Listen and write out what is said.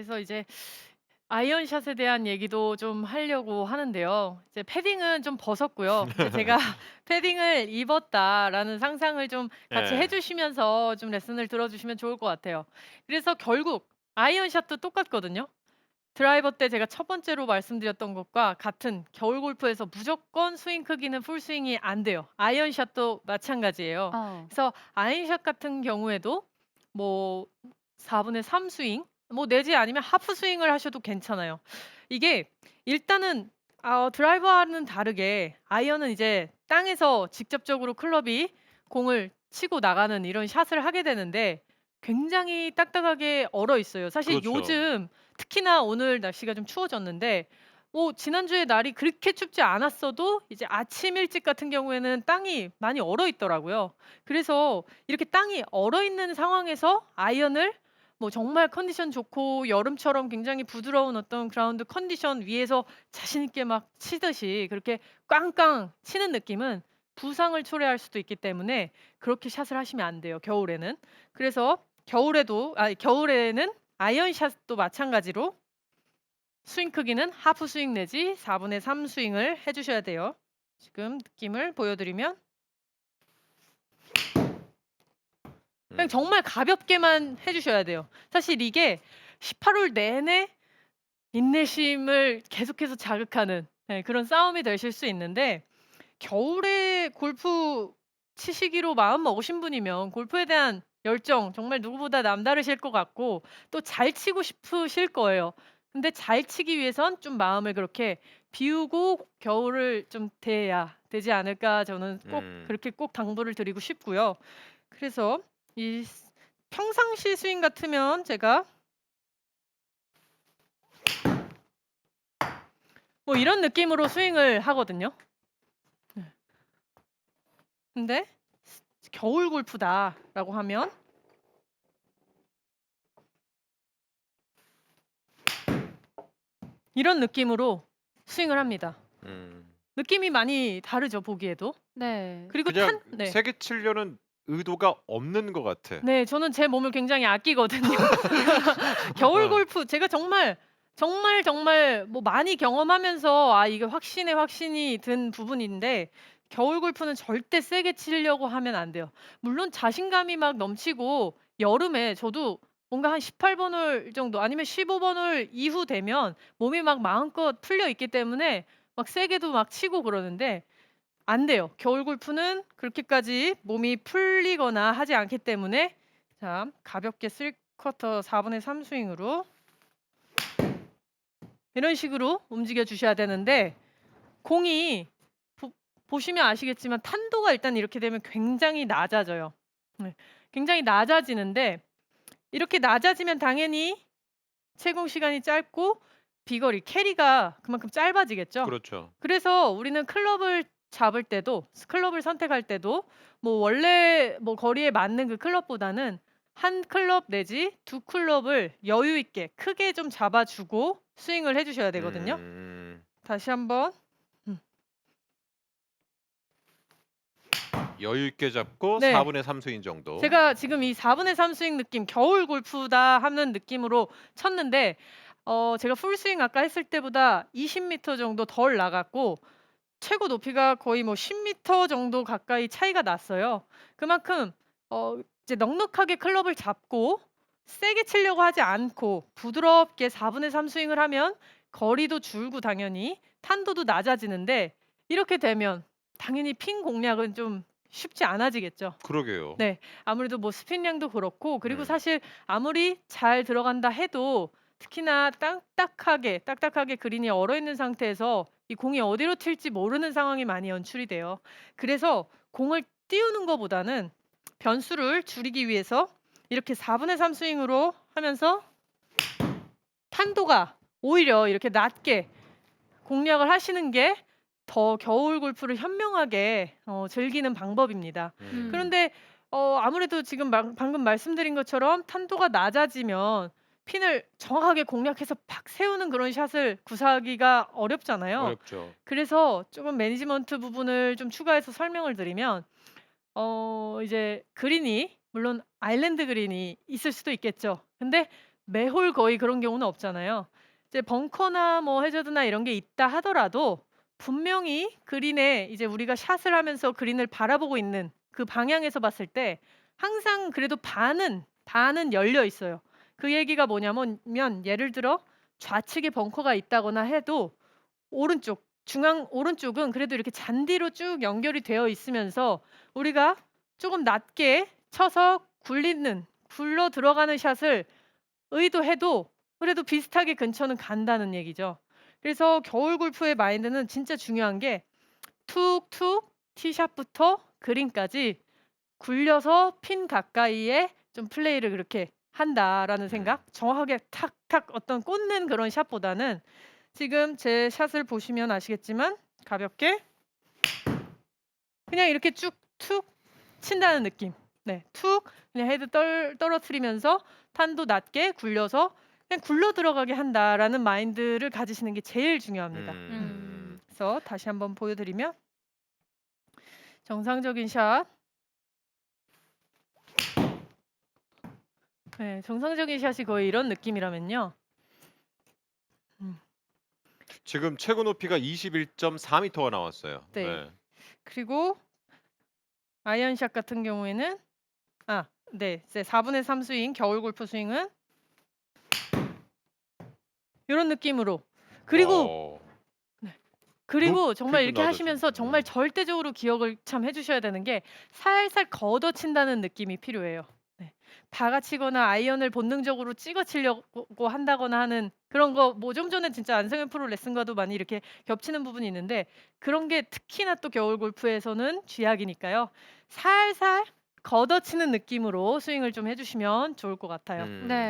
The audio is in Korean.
그래서 이제 아이언샷에 대한 얘기도 좀 하려고 하는데요. 이제 패딩은 좀 벗었고요. 이제 제가 '패딩을 입었다.'라는 상상을 좀 같이 해 예. 주시면서 좀 레슨을 들어 주시면 좋을 것 같아요. 그래서 결국 아이언샷도 똑같거든요. 드라이버 때 제가 첫 번째로 말씀드렸던 것과 같은 겨울 골프에서 무조건 스윙 크기는 풀스윙이 안 돼요. 아이언샷도 마찬가지예요. 어. 그래서 아이언샷 같은 경우에도 뭐 4분의 3 스윙 뭐 내지 아니면 하프 스윙을 하셔도 괜찮아요. 이게 일단은 드라이버와는 다르게 아이언은 이제 땅에서 직접적으로 클럽이 공을 치고 나가는 이런 샷을 하게 되는데 굉장히 딱딱하게 얼어 있어요. 사실 그렇죠. 요즘 특히나 오늘 날씨가 좀 추워졌는데 지난주에 날이 그렇게 춥지 않았어도 이제 아침 일찍 같은 경우에는 땅이 많이 얼어 있더라고요. 그래서 이렇게 땅이 얼어 있는 상황에서 아이언을 뭐 정말 컨디션 좋고 여름처럼 굉장히 부드러운 어떤 그라운드 컨디션 위에서 자신 있게 막 치듯이 그렇게 꽝꽝 치는 느낌은 부상을 초래할 수도 있기 때문에 그렇게 샷을 하시면 안 돼요, 겨울에는. 그래서 겨울에는 아이언샷도 마찬가지로 스윙 크기는 하프 스윙 내지 4분의 3 스윙을 해 주셔야 돼요. 지금 느낌을 보여 드리면 그냥 음. 정말 가볍게만 해 주셔야 돼요. 사실 이게 18홀 내내 인내심을 계속해서 자극하는 그런 싸움이 되실 수 있는데 겨울에 골프 치시기로 마음 먹으신 분이면 골프에 대한 열정 정말 누구보다 남다르실 것 같고 또 잘 치고 싶으실 거예요. 근데 잘 치기 위해선 좀 마음을 그렇게 비우고 겨울을 좀 대해야 되지 않을까 저는 꼭 음. 그렇게 꼭 당부를 드리고 싶고요. 그래서 이 평상시 스윙 같으면 제가 뭐 이런 느낌으로 스윙을 하거든요. 네. 근데 겨울 골프다라고 하면 이런 느낌으로 스윙을 합니다. 음. 느낌이 많이 다르죠, 보기에도. 네. 그리고 그냥 네. 세게 치려는 의도가 없는 것 같아. 네. 저는 제 몸을 굉장히 아끼거든요. 겨울 어. 골프 제가 정말, 정말, 정말 뭐 많이 경험하면서 이게 확신이 든 부분인데 겨울 골프는 절대 세게 치려고 하면 안 돼요. 물론 자신감이 막 넘치고 여름에 저도 뭔가 한 18번 홀 정도 아니면 15번 홀 이후 되면 몸이 막 마음껏 풀려 있기 때문에 막 세게도 막 치고 그러는데 안 돼요. 겨울 골프는 그렇게까지 몸이 풀리거나 하지 않기 때문에 자 가볍게 3쿼터 4분의 3 스윙으로 이런 식으로 움직여 주셔야 되는데 공이 보 보시면 아시겠지만 탄도가 일단 이렇게 되면 굉장히 낮아져요. 네. 굉장히 낮아지는데 이렇게 낮아지면 당연히 채공 시간이 짧고 비거리 캐리가 그만큼 짧아지겠죠. 그렇죠. 그래서 우리는 클럽을 잡을 때도 클럽을 선택할 때도 뭐 원래 뭐 거리에 맞는 그 클럽보다는 한 클럽 내지 두 클럽을 여유 있게 크게 좀 잡아 주고 스윙을 해 주셔야 되거든요. 음. 다시 한번. 음. 여유 있게 잡고 4 네. 분의 3 스윙 정도. 제가 지금 이 4분의 3 스윙 느낌 '겨울 골프다.' 하는 느낌으로 쳤는데 제가 풀스윙 아까 했을 때보다 20 미터 정도 덜 나갔고 최고 높이가 거의 뭐 10 미터 정도 가까이 차이가 났어요. 그만큼 이제 넉넉하게 클럽을 잡고 세게 치려고 하지 않고 부드럽게 4분의 3 스윙을 하면 거리도 줄고 당연히 탄도도 낮아지는데 이렇게 되면 당연히 핀 공략은 좀 쉽지 않아지겠죠. 그러게요. 네. 아무래도 뭐 스핀량도 그렇고 그리고 음. 사실 아무리 잘 들어간다 해도 특히나 딱딱하게 그린이 얼어 있는 상태에서 이 공이 어디로 튈지 모르는 상황이 많이 연출이 돼요. 그래서 공을 띄우는 것보다는 변수를 줄이기 위해서 이렇게 4분의 3 스윙으로 하면서 탄도가 오히려 이렇게 낮게 공략을 하시는 게 더 겨울 골프를 현명하게 즐기는 방법입니다. 음. 음. 그런데 아무래도 지금 방금 말씀드린 것처럼 탄도가 낮아지면 핀을 정확하게 공략해서 팍 세우는 그런 샷을 구사하기가 어렵잖아요. 어렵죠. 그래서 조금 매니지먼트 부분을 좀 추가해서 설명을 드리면 이제 그린이 물론 아일랜드 그린이 있을 수도 있겠죠. 근데 매홀 거의 그런 경우는 없잖아요. 이제 벙커나 뭐 해저드나 이런 게 있다 하더라도 분명히 그린에 이제 우리가 샷을 하면서 그린을 바라보고 있는 그 방향에서 봤을 때 항상 그래도 반은 열려 있어요. 그 얘기가 뭐냐면 예를 들어 좌측에 벙커가 있다거나 해도 오른쪽, 중앙 오른쪽은 그래도 이렇게 잔디로 쭉 연결이 되어 있으면서 우리가 조금 낮게 쳐서 굴러 들어가는 샷을 의도해도 그래도 비슷하게 근처는 간다는 얘기죠. 그래서 겨울 골프의 마인드는 진짜 중요한 게 툭툭 티샷부터 그린까지 굴려서 핀 가까이에 좀 플레이를 그렇게 한다라는 음. 생각. 정확하게 탁탁 어떤 꽂는 그런 샷보다는 지금 제 샷을 보시면 아시겠지만 가볍게 그냥 이렇게 쭉 툭 친다는 느낌. 네. 툭 그냥 헤드 떨어뜨리면서 탄도 낮게 굴려서 그냥 '굴러 들어가게 한다.'라는 마인드를 가지시는 게 제일 중요합니다. 그래서 다시 한번 보여 드리면 정상적인 샷. 네. 정상적인 샷이 거의 이런 느낌이라면요. 음. 지금 최고 높이가 21.4 미터가 나왔어요. 네. 네. 그리고 아이언샷 같은 경우에는 네. 이제 4분의 3 스윙, 겨울 골프 스윙은 요런 느낌으로. 그리고 어. 정말 높이도 이렇게 하시면서 낮아지고. 정말 절대적으로 기억을 참 해 주셔야 되는 게 살살 걷어친다는 느낌이 필요해요. 네. 박아치거나 아이언을 본능적으로 찍어 치려고 한다거나 하는 그런 거 뭐 좀 전에 진짜 안성현 프로 레슨과도 많이 이렇게 겹치는 부분이 있는데 그런 게 특히나 또 겨울 골프에서는 쥐약이니까요. 살살 걷어치는 느낌으로 스윙을 좀 해 주시면 좋을 것 같아요. 음. 네.